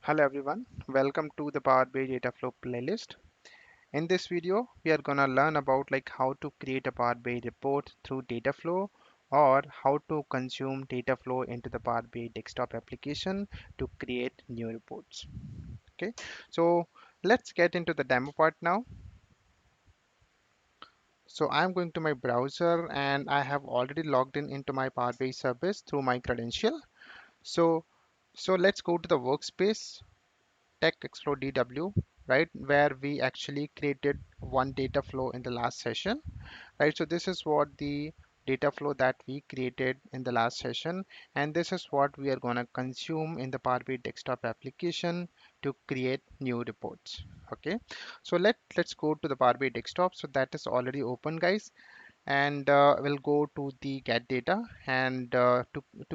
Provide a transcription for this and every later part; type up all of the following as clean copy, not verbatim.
Hello everyone, welcome to the Power BI Dataflow playlist. In this video, we are gonna learn about how to create a Power BI report through Dataflow or how to consume Dataflow into the Power BI desktop application to create new reports. Okay, so let's get into the demo part now. So I'm going to my browser and I have already logged in into my Power BI service through my credential. So, so let's go to the workspace Tech Explore DW, right, where we actually created one data flow in the last session, right? So this is what the data flow that we created in the last session, and this is what we are going to consume in the Power BI desktop application to create new reports. Okay, so let's go to the Power BI desktop. So that is already open, guys, and we'll go to the get data, and to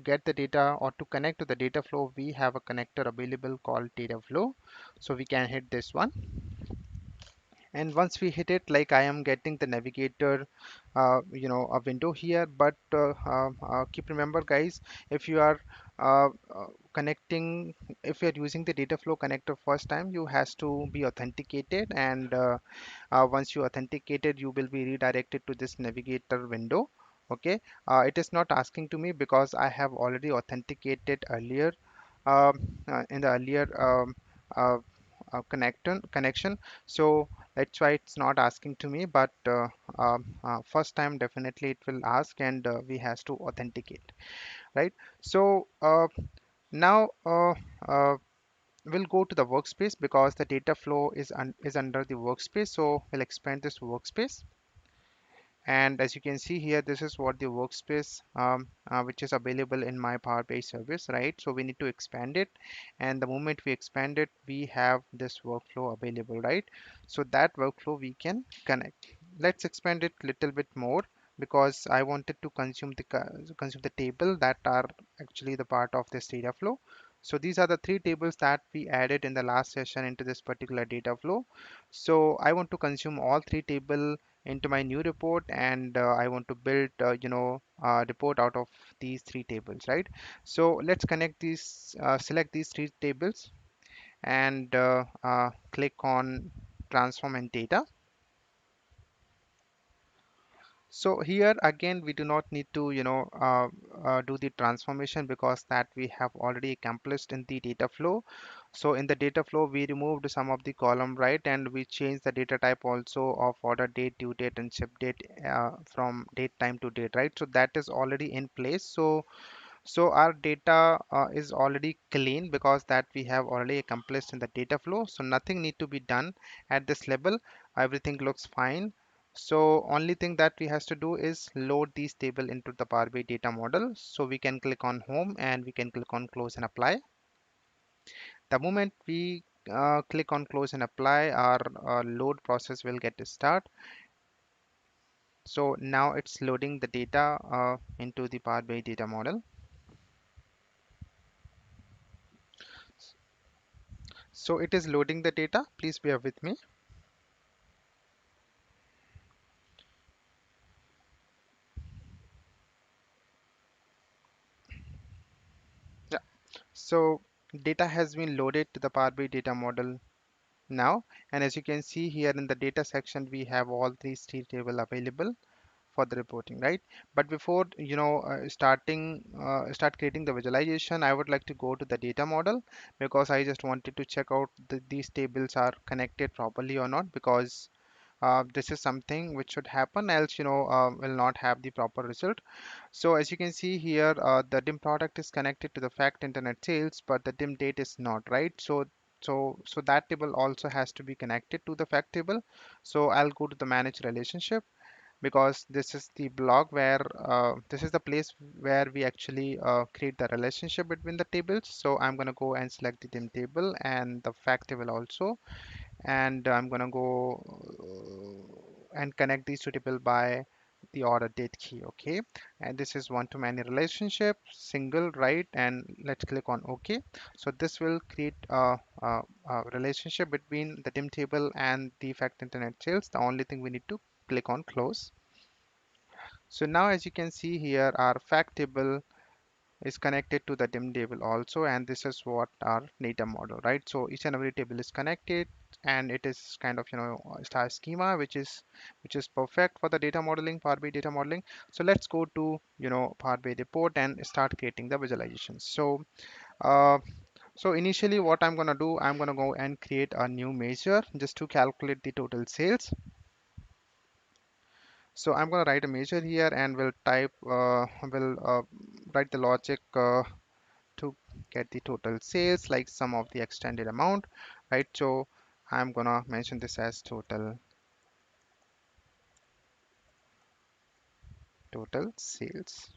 get the data or to connect to the data flow, we have a connector available called data flow. So we can hit this one, and once we hit it, I am getting the navigator a window here, but keep remember, guys, if you are connecting, if you are using the data flow connector first time, you has to be authenticated, and once you authenticated, you will be redirected to this navigator window. Okay, it is not asking to me because I have already authenticated earlier, um, in the earlier uh, connection. So that's why it's not asking to me, but first time definitely it will ask, and we has to authenticate, right? So now we'll go to the workspace because the data flow is under the workspace. So we'll expand this workspace, and as you can see here, this is what the workspace which is available in my Power BI service, right? So we need to expand it, and the moment we expand it, we have this workflow available, right? So that workflow we can connect. Let's expand it little bit more because I wanted to consume the table that are actually the part of this data flow. So these are the three tables that we added in the last session into this particular data flow. So I want to consume all three table into my new report, and I want to build report out of these three tables, right? So let's connect these, select these three tables, and click on transform and data. So here again, we do not need to, do the transformation because that we have already accomplished in the data flow. So in the data flow, we removed some of the column, right? And we changed the data type also of order date, due date, and ship date from date time to date, right? So that is already in place. So our data is already clean because that we have already accomplished in the data flow. So nothing need to be done at this level. Everything looks fine. So only thing that we has to do is load these table into the Power BI data model. So we can click on home and we can click on close and apply. The moment we click on close and apply, our load process will get to start. So now it's loading the data into the Power BI data model. So it is loading the data. Please bear with me. Yeah. So data has been loaded to the Power BI data model now. And as you can see here in the data section, we have all these three table available for the reporting, right? But before start creating the visualization, I would like to go to the data model because I just wanted to check out these tables are connected properly or not, because this is something which should happen, else will not have the proper result. So as you can see here, the dim product is connected to the fact internet sales, but the dim date is not, right? So that table also has to be connected to the fact table. So I'll go to the manage relationship because this is the block where this is the place where we actually create the relationship between the tables. So I'm going to go and select the dim table and the fact table also, and I'm gonna go and connect these two table by the order date key. Okay, and this is one-to-many relationship, single, right? And let's click on OK. So this will create a relationship between the dim table and the fact internet sales. The only thing we need to click on close. So now as you can see here, our fact table is connected to the dim table also, and this is what our data model, right? So each and every table is connected, and it is kind of, a star schema, which is perfect for the data modeling, Power BI data modeling. So let's go to, Power BI report and start creating the visualizations. Uh, so initially what I'm gonna do, I'm gonna go and create a new measure just to calculate the total sales. So I'm gonna write a measure here, and will write the logic to get the total sales, like sum of the extended amount, right? So I'm gonna mention this as total sales.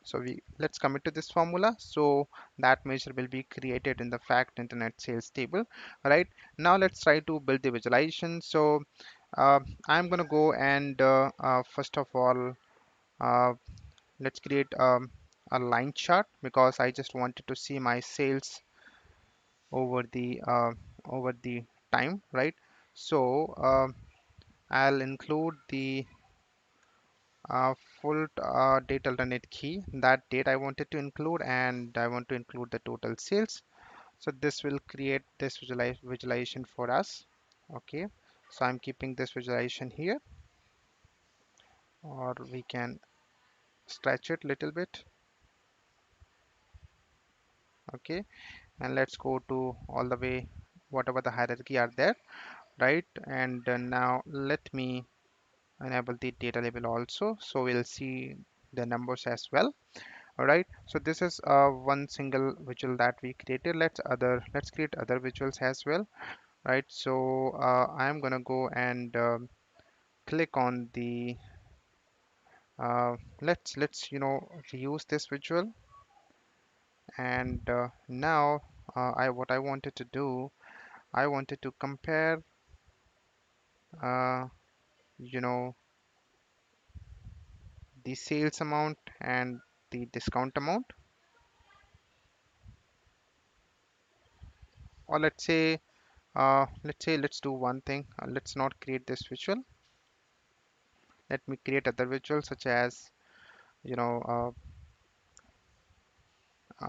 So let's commit to this formula. So that measure will be created in the fact internet sales table. Right now, let's try to build the visualization. So uh, I'm gonna go and first of all, uh, let's create a line chart, because I just wanted to see my sales over the time, right? So I'll include the full date alternate key, that date I wanted to include, and I want to include the total sales. So this will create this visualization for us. Okay, so I'm keeping this visualization here, or we can stretch it a little bit. Okay, and let's go to all the way whatever the hierarchy are there, right? And now let me enable the data label also, so we'll see the numbers as well. All right, so this is one single visual that we created. Let's create other visuals as well, right? So I'm gonna go and click on the let's reuse this visual. And now I what I wanted to do, I wanted to compare uh, you know the sales amount and the discount amount. Or let's do one thing. Let's not create this visual. Let me create other visuals, such as, you know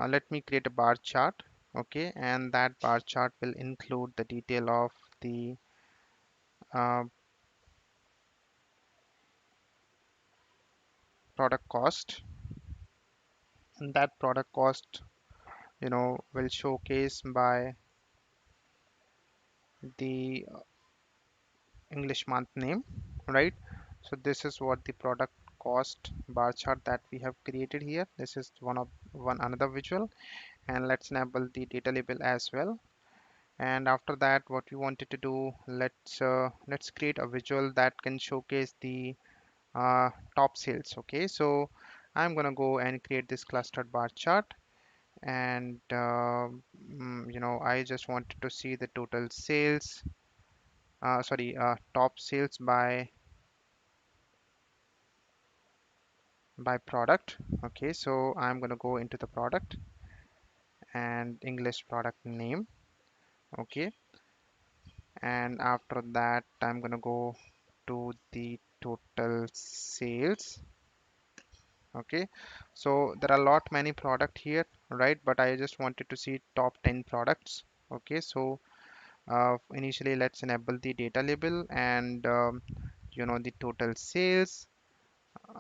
let me create a bar chart. Okay, and that bar chart will include the detail of the uh, product cost, and that product cost, will showcase by the English month name, right? So this is what the product cost bar chart that we have created here. This is one another visual, and let's enable the data label as well. And after that, what we wanted to do, let's create a visual that can showcase the top sales. Okay, so I'm gonna go and create this clustered bar chart, and I just wanted to see the total sales, sorry, top sales by product. Okay, so I'm gonna go into the product and English product name. Okay, and after that, I'm gonna go to the total sales. Okay, so there are a lot many product here, right? But I just wanted to see top 10 products. Okay, so initially let's enable the data label, and the total sales,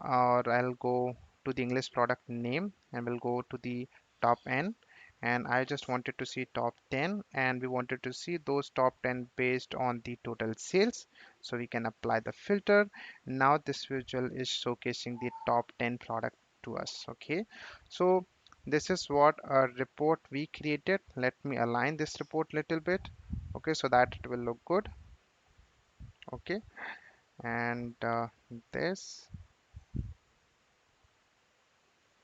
or I'll go to the English product name, and we'll go to the top N, and I just wanted to see top 10, and we wanted to see those top 10 based on the total sales. So we can apply the filter. Now this visual is showcasing the top 10 product to us. Okay, so this is what a report we created. Let me align this report little bit, okay, so that it will look good. Okay, and this,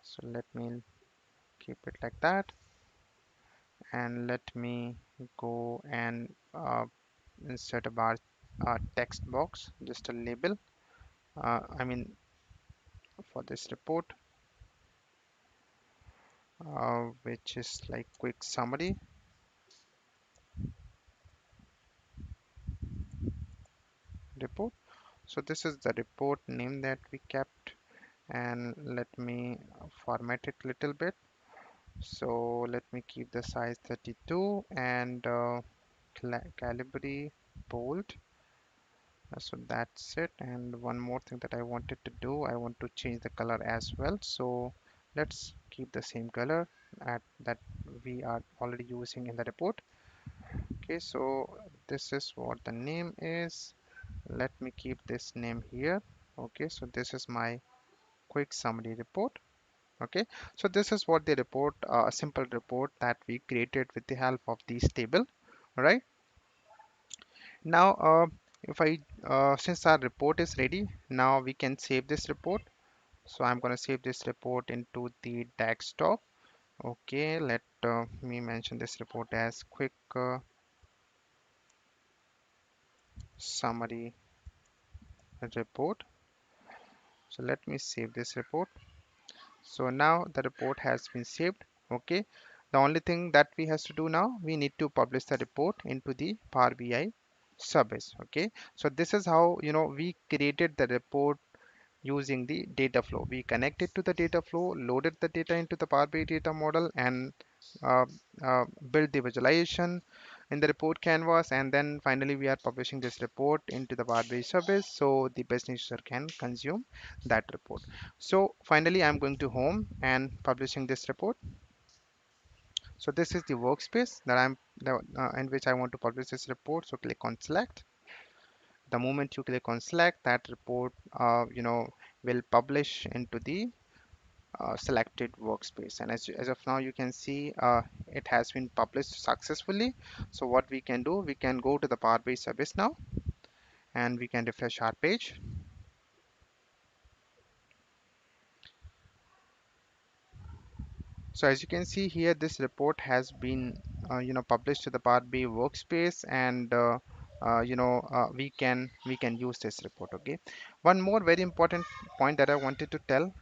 so let me keep it like that, and let me go and insert a bar text box, just a label, I mean, for this report, which is like quick summary report. So this is the report name that we kept, and let me format it a little bit. So let me keep the size 32 and Calibri bold. So that's it. And one more thing that I wanted to do, I want to change the color as well. So let's keep the same color at that we are already using in the report. Okay, so this is what the name is. Let me keep this name here. Okay, so this is my quick summary report. Okay, so this is what the report, a simple report that we created with the help of these table. All right. Now, if I since our report is ready, now we can save this report. So I'm going to save this report into the desktop. Okay, let me mention this report as quick summary report. So let me save this report. So now the report has been saved. Okay, the only thing that we has to do now, we need to publish the report into the Power BI service. Okay, so this is how we created the report using the data flow. We connected to the data flow, loaded the data into the Power BI data model, and uh, build the visualization in the report canvas, and then finally we are publishing this report into the Power BI service so the business user can consume that report. So finally I'm going to home and publishing this report. So this is the workspace that in which I want to publish this report. So click on select. The moment you click on select, that report will publish into the selected workspace, and as of now you can see it has been published successfully. So what we can do, we can go to the Power BI service now and we can refresh our page. So as you can see here, this report has been published to the Power BI workspace, and we can use this report. Okay, one more very important point that I wanted to tell.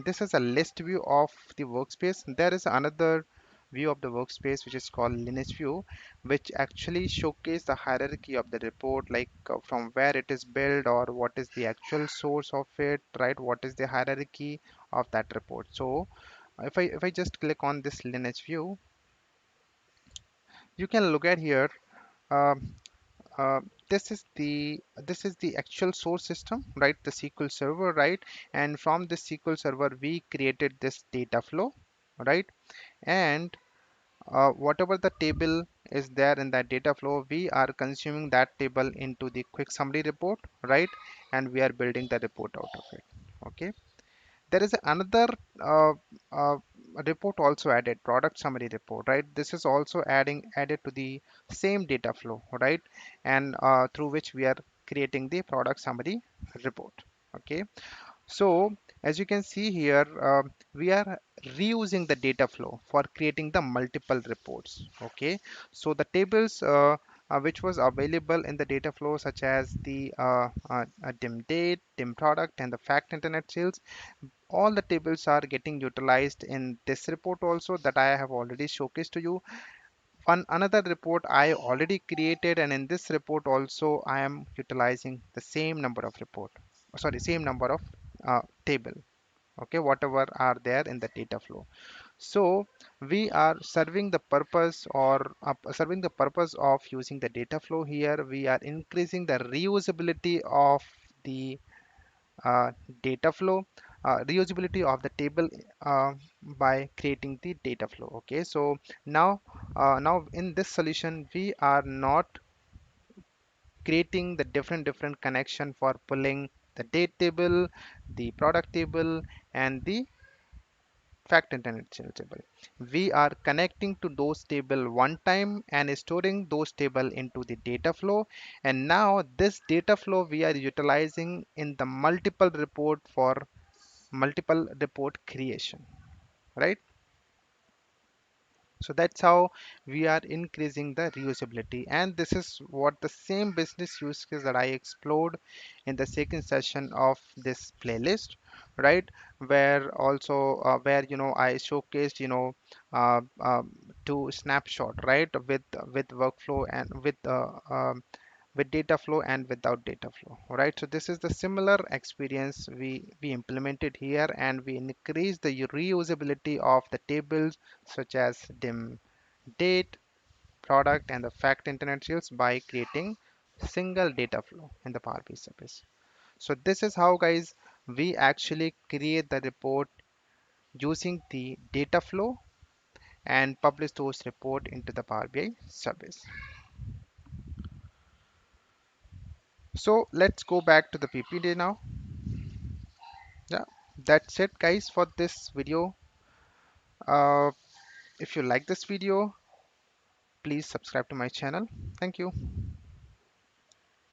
This is a list view of the workspace. There is another view of the workspace which is called Lineage view, which actually showcase the hierarchy of the report, like from where it is built or what is the actual source of it, right? What is the hierarchy of that report? So if I just click on this Lineage view, you can look at here. Um, uh, this is the actual source system, right? The SQL server, right? And from this SQL server, we created this data flow, right? And whatever the table is there in that data flow, we are consuming that table into the quick summary report, right? And we are building the report out of it. Okay. There is another uh, uh, report also added, product summary report, right? This is also added to the same data flow, right? And through which we are creating the product summary report. Okay, so as you can see here, we are reusing the data flow for creating the multiple reports. Okay, so the tables which was available in the data flow, such as the dim date, dim product, and the fact internet sales, all the tables are getting utilized in this report also, that I have already showcased to you. One another report I already created, and in this report also I am utilizing the same number of same number of table. Okay, whatever are there in the data flow. So we are serving the purpose, or serving the purpose of using the data flow here. We are increasing the reusability of the uh, data flow, reusability of the table by creating the data flow. Okay, so now in this solution we are not creating the different connection for pulling the date table, the product table, and the fact internet sales table. We are connecting to those table one time and storing those table into the data flow, and now this data flow we are utilizing in the multiple report for multiple report creation, right? So that's how we are increasing the reusability, and this is what the same business use case that I explored in the second session of this playlist, right? Where also where I showcased to snapshot, right? With workflow and with with data flow and without data flow. All right, so this is the similar experience we implemented here, and we increase the reusability of the tables such as dim date, product, and the fact internet sales by creating single data flow in the Power BI service. So this is how, guys, we actually create the report using the data flow and publish those report into the Power BI service. So let's go back to the PPT now. Yeah, that's it, guys, for this video. uh, if you like this video, please subscribe to my channel. Thank you.